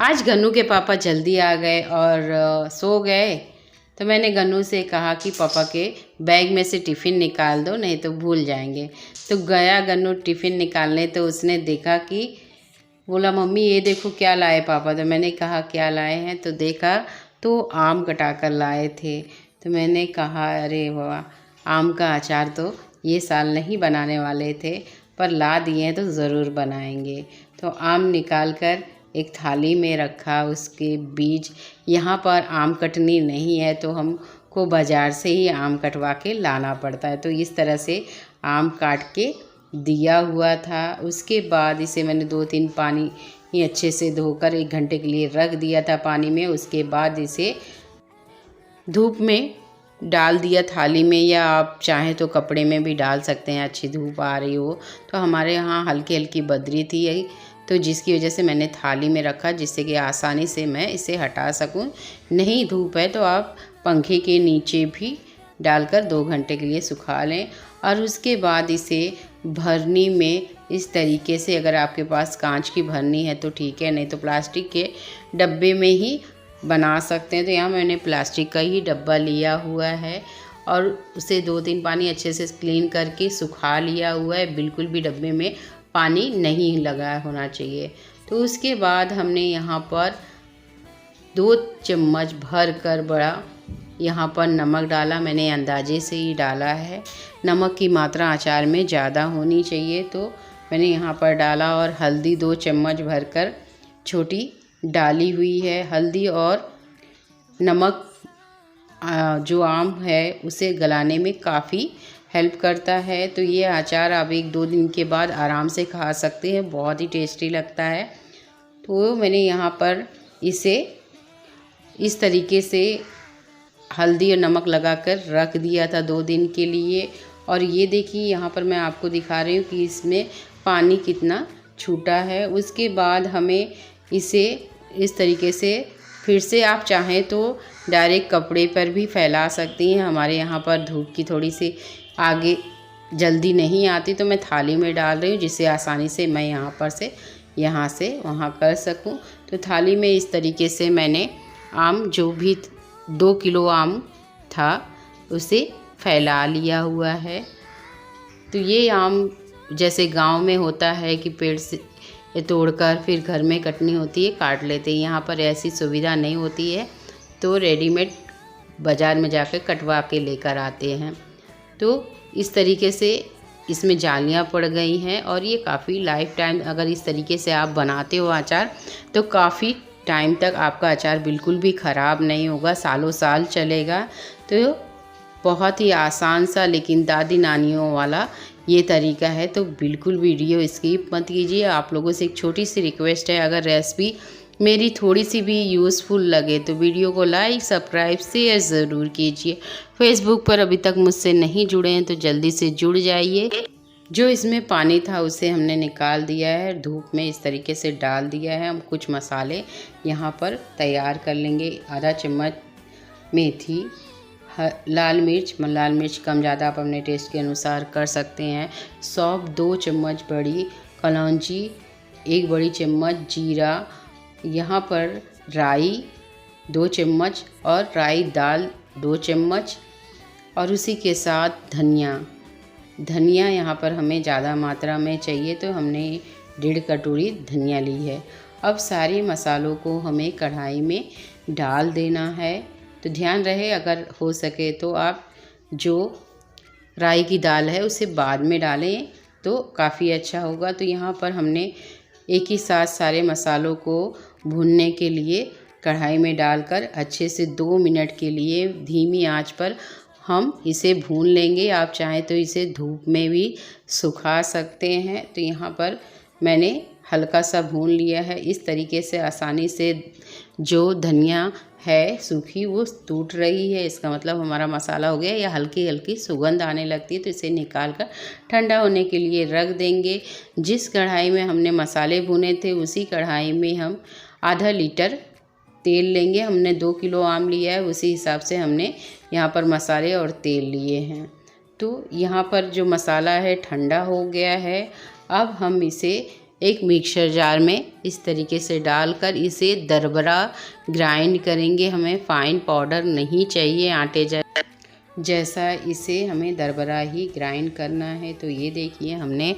आज गन्नू के पापा जल्दी आ गए और सो गए। तो मैंने गन्नू से कहा कि पापा के बैग में से टिफ़िन निकाल दो, नहीं तो भूल जाएंगे। तो गया गन्नू टिफ़िन निकालने, तो उसने देखा कि बोला मम्मी ये देखो क्या लाए पापा। तो मैंने कहा क्या लाए हैं, तो देखा तो आम कटा कर लाए थे। तो मैंने कहा अरे वाह, आम का अचार तो ये साल नहीं बनाने वाले थे, पर ला दिए हैं तो ज़रूर बनाएंगे। तो आम निकाल कर एक थाली में रखा, उसके बीज, यहाँ पर आम कटनी नहीं है तो हमको बाज़ार से ही आम कटवा के लाना पड़ता है। तो इस तरह से आम काट के दिया हुआ था। उसके बाद इसे मैंने 2-3 पानी ही अच्छे से धोकर 1 घंटे के लिए रख दिया था पानी में। उसके बाद इसे धूप में डाल दिया थाली में, या आप चाहें तो कपड़े में भी डाल सकते हैं, अच्छी धूप आ रही हो। तो हमारे यहाँ हल्की हल्की बदरी थी यही, तो जिसकी वजह से मैंने थाली में रखा, जिससे कि आसानी से मैं इसे हटा सकूं। नहीं धूप है तो आप पंखे के नीचे भी डालकर 2 घंटे के लिए सुखा लें। और उसके बाद इसे भरनी में इस तरीके से, अगर आपके पास कांच की भरनी है तो ठीक है, नहीं तो प्लास्टिक के डब्बे में ही बना सकते हैं। तो यहाँ मैंने प्लास्टिक का ही डब्बा लिया हुआ है और उसे 2-3 पानी अच्छे से क्लीन करके सुखा लिया हुआ है। बिल्कुल भी डब्बे में पानी नहीं लगा होना चाहिए। तो उसके बाद हमने यहाँ पर 2 चम्मच भर कर बड़ा यहाँ पर नमक डाला। मैंने अंदाजे से ही डाला है, नमक की मात्रा अचार में ज़्यादा होनी चाहिए, तो मैंने यहाँ पर डाला। और हल्दी 2 चम्मच भरकर छोटी डाली हुई है। हल्दी और नमक जो आम है उसे गलाने में काफ़ी हेल्प करता है। तो ये अचार आप 1-2 दिन के बाद आराम से खा सकते हैं, बहुत ही टेस्टी लगता है। तो मैंने यहाँ पर इसे इस तरीके से हल्दी और नमक लगाकर रख दिया था 2 दिन के लिए। और ये देखिए यहाँ पर मैं आपको दिखा रही हूँ कि इसमें पानी कितना छूटा है। उसके बाद हमें इसे इस तरीके से फिर से, आप चाहें तो डायरेक्ट कपड़े पर भी फैला सकती हैं। हमारे यहाँ पर धूप की थोड़ी सी आगे जल्दी नहीं आती, तो मैं थाली में डाल रही हूँ, जिससे आसानी से मैं यहाँ से वहाँ कर सकूँ। तो थाली में इस तरीके से मैंने आम, जो भी 2 किलो आम था, उसे फैला लिया हुआ है। तो ये आम जैसे गांव में होता है कि पेड़ से तोड़कर फिर घर में कटनी होती है, काट लेते हैं। यहाँ पर ऐसी सुविधा नहीं होती है, तो रेडीमेड बाज़ार में जाकर कटवा के लेकर आते हैं। तो इस तरीके से इसमें जालियाँ पड़ गई हैं, और ये काफ़ी लाइफ टाइम, अगर इस तरीके से आप बनाते हो अचार, तो काफ़ी टाइम तक आपका अचार बिल्कुल भी ख़राब नहीं होगा, सालों साल चलेगा। तो बहुत ही आसान सा लेकिन दादी नानियों वाला ये तरीका है। तो बिल्कुल वीडियो स्किप मत कीजिए। आप लोगों से एक छोटी सी रिक्वेस्ट है, अगर रेसिपी मेरी थोड़ी सी भी यूज़फुल लगे तो वीडियो को लाइक, सब्सक्राइब, शेयर ज़रूर कीजिए। फेसबुक पर अभी तक मुझसे नहीं जुड़े हैं तो जल्दी से जुड़ जाइए। जो इसमें पानी था उसे हमने निकाल दिया है, धूप में इस तरीके से डाल दिया है। हम कुछ मसाले यहाँ पर तैयार कर लेंगे। आधा चम्मच मेथी, लाल मिर्च कम ज़्यादा आप अपने टेस्ट के अनुसार कर सकते हैं। सौंफ 2 चम्मच बड़ी, कलौंजी 1 बड़ी चम्मच, जीरा, यहाँ पर राई 2 चम्मच और राई दाल 2 चम्मच, और उसी के साथ धनिया यहाँ पर हमें ज़्यादा मात्रा में चाहिए, तो हमने 1.5 कटोरी धनिया ली है। अब सारे मसालों को हमें कढ़ाई में डाल देना है। तो ध्यान रहे, अगर हो सके तो आप जो राई की दाल है उसे बाद में डालें तो काफ़ी अच्छा होगा। तो यहाँ पर हमने एक ही साथ सारे मसालों को भूनने के लिए कढ़ाई में डालकर अच्छे से 2 मिनट के लिए धीमी आंच पर हम इसे भून लेंगे। आप चाहें तो इसे धूप में भी सुखा सकते हैं। तो यहाँ पर मैंने हल्का सा भून लिया है। इस तरीके से आसानी से जो धनिया है सूखी वो टूट रही है, इसका मतलब हमारा मसाला हो गया। या हल्की हल्की सुगंध आने लगती है तो इसे निकाल कर ठंडा होने के लिए रख देंगे। जिस कढ़ाई में हमने मसाले भुने थे उसी कढ़ाई में हम आधा लीटर तेल लेंगे। हमने 2 किलो आम लिया है, उसी हिसाब से हमने यहाँ पर मसाले और तेल लिए हैं। तो यहाँ पर जो मसाला है ठंडा हो गया है। अब हम इसे एक मिक्सर जार में इस तरीके से डालकर इसे दरदरा ग्राइंड करेंगे। हमें फाइन पाउडर नहीं चाहिए आटे जैसा, इसे हमें दरदरा ही ग्राइंड करना है। तो ये देखिए हमने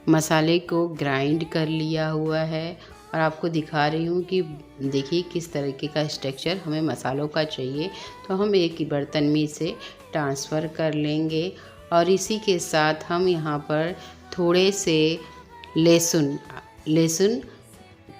मसाले को ग्राइंड कर लिया हुआ है और आपको दिखा रही हूँ कि देखिए किस तरीके का स्ट्रक्चर हमें मसालों का चाहिए। तो हम एक ही बर्तन में इसे ट्रांसफ़र कर लेंगे और इसी के साथ हम यहाँ पर थोड़े से लहसुन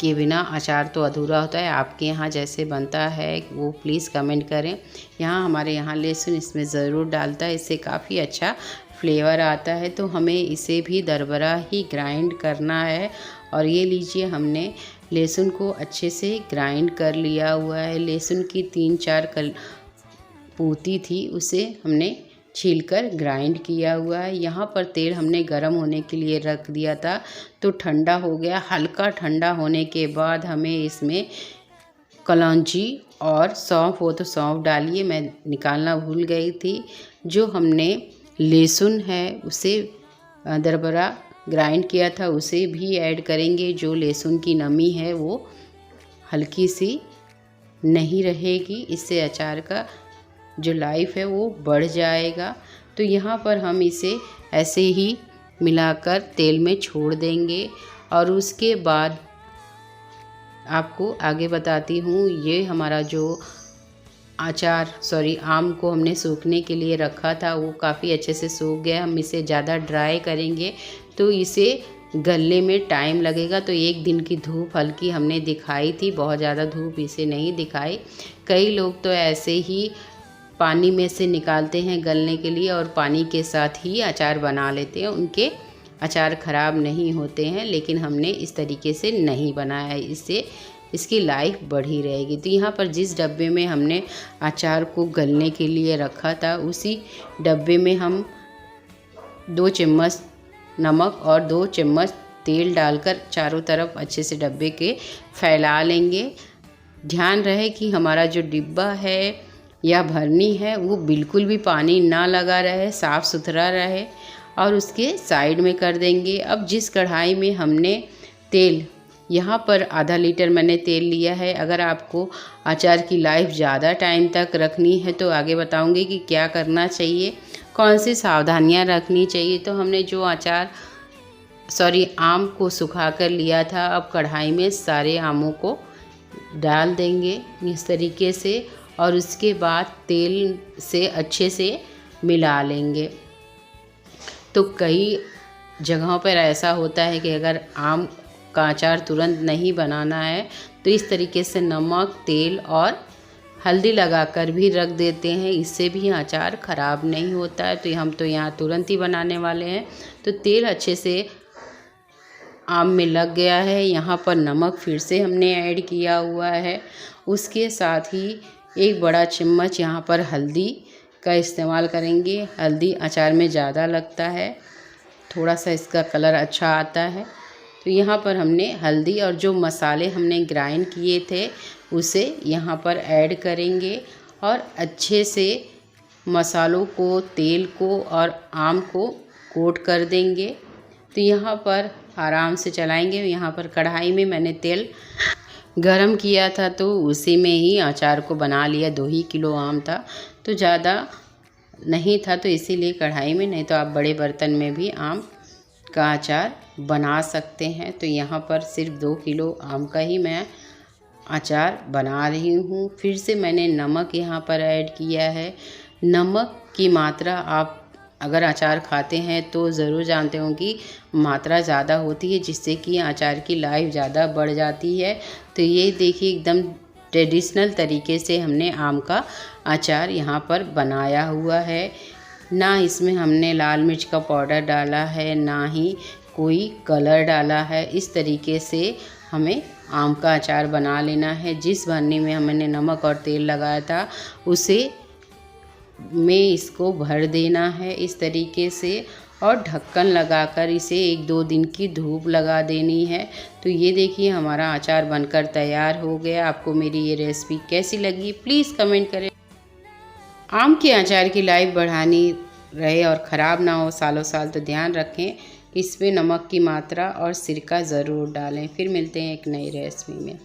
के बिना अचार तो अधूरा होता है। आपके यहाँ जैसे बनता है वो प्लीज़ कमेंट करें। यहाँ हमारे यहाँ लहसुन इसमें ज़रूर डालता है, इससे काफ़ी अच्छा फ्लेवर आता है। तो हमें इसे भी दरदरा ही ग्राइंड करना है। और ये लीजिए हमने लहसुन को अच्छे से ग्राइंड कर लिया हुआ है। लहसुन की 3-4 पूती थी, उसे हमने छीलकर ग्राइंड किया हुआ है। यहाँ पर तेल हमने गरम होने के लिए रख दिया था तो ठंडा हो गया। हल्का ठंडा होने के बाद हमें इसमें कलौंजी और सौंफ हो तो सौंफ डालिए, मैं निकालना भूल गई थी। जो हमने लहसुन है उसे दरदरा ग्राइंड किया था उसे भी ऐड करेंगे। जो लहसुन की नमी है वो हल्की सी नहीं रहेगी, इससे अचार का जो लाइफ है वो बढ़ जाएगा। तो यहाँ पर हम इसे ऐसे ही मिलाकर तेल में छोड़ देंगे और उसके बाद आपको आगे बताती हूँ। ये हमारा जो आम को हमने सूखने के लिए रखा था वो काफ़ी अच्छे से सूख गया। हम इसे ज़्यादा ड्राई करेंगे तो इसे गलने में टाइम लगेगा। तो 1 दिन की धूप हल्की हमने दिखाई थी, बहुत ज़्यादा धूप इसे नहीं दिखाई। कई लोग तो ऐसे ही पानी में से निकालते हैं गलने के लिए और पानी के साथ ही अचार बना लेते हैं, उनके अचार ख़राब नहीं होते हैं। लेकिन हमने इस तरीके से नहीं बनाया है, इससे इसकी लाइफ बढ़ी रहेगी। तो यहाँ पर जिस डब्बे में हमने अचार को गलने के लिए रखा था उसी डब्बे में हम 2 चम्मच नमक और 2 चम्मच तेल डालकर चारों तरफ अच्छे से डब्बे के फैला लेंगे। ध्यान रहे कि हमारा जो डिब्बा है या भरनी है वो बिल्कुल भी पानी ना लगा रहे, साफ़ सुथरा रहे और उसके साइड में कर देंगे। अब जिस कढ़ाई में हमने तेल, यहाँ पर आधा लीटर मैंने तेल लिया है। अगर आपको अचार की लाइफ ज़्यादा टाइम तक रखनी है तो आगे बताऊंगी कि क्या करना चाहिए, कौन सी सावधानियां रखनी चाहिए। तो हमने जो आम को सुखा कर लिया था, अब कढ़ाई में सारे आमों को डाल देंगे इस तरीके से और उसके बाद तेल से अच्छे से मिला लेंगे। तो कई जगहों पर ऐसा होता है कि अगर आम का अचार तुरंत नहीं बनाना है तो इस तरीके से नमक, तेल और हल्दी लगाकर भी रख देते हैं, इससे भी अचार ख़राब नहीं होता है। तो हम तो यहाँ तुरंत ही बनाने वाले हैं। तो तेल अच्छे से आम में लग गया है। यहाँ पर नमक फिर से हमने ऐड किया हुआ है। उसके साथ ही 1 बड़ा चम्मच यहाँ पर हल्दी का इस्तेमाल करेंगे। हल्दी अचार में ज़्यादा लगता है, थोड़ा सा इसका कलर अच्छा आता है। तो यहाँ पर हमने हल्दी और जो मसाले हमने ग्राइंड किए थे उसे यहाँ पर ऐड करेंगे और अच्छे से मसालों को, तेल को और आम को कोट कर देंगे। तो यहाँ पर आराम से चलाएंगे। यहाँ पर कढ़ाई में मैंने तेल गरम किया था तो उसी में ही अचार को बना लिया। 2 ही किलो आम था तो ज़्यादा नहीं था, तो इसीलिए कढ़ाई में, नहीं तो आप बड़े बर्तन में भी आम का अचार बना सकते हैं। तो यहाँ पर सिर्फ 2 किलो आम का ही मैं अचार बना रही हूँ। फिर से मैंने नमक यहाँ पर ऐड किया है। नमक की मात्रा आप अगर अचार खाते हैं तो ज़रूर जानते हो कि मात्रा ज़्यादा होती है, जिससे कि अचार की लाइफ ज़्यादा बढ़ जाती है। तो ये देखिए एकदम ट्रेडिशनल तरीके से हमने आम का अचार यहाँ पर बनाया हुआ है। ना इसमें हमने लाल मिर्च का पाउडर डाला है, ना ही कोई कलर डाला है। इस तरीके से हमें आम का अचार बना लेना है। जिस भरनी में हमने नमक और तेल लगाया था उसे में इसको भर देना है इस तरीके से और ढक्कन लगाकर इसे 1-2 दिन की धूप लगा देनी है। तो ये देखिए हमारा अचार बनकर तैयार हो गया। आपको मेरी ये रेसिपी कैसी लगी प्लीज़ कमेंट करें। आम के अचार की लाइफ बढ़ानी रहे और ख़राब ना हो सालों साल, तो ध्यान रखें इस पे नमक की मात्रा और सिरका ज़रूर डालें। फिर मिलते हैं एक नई रेसिपी में।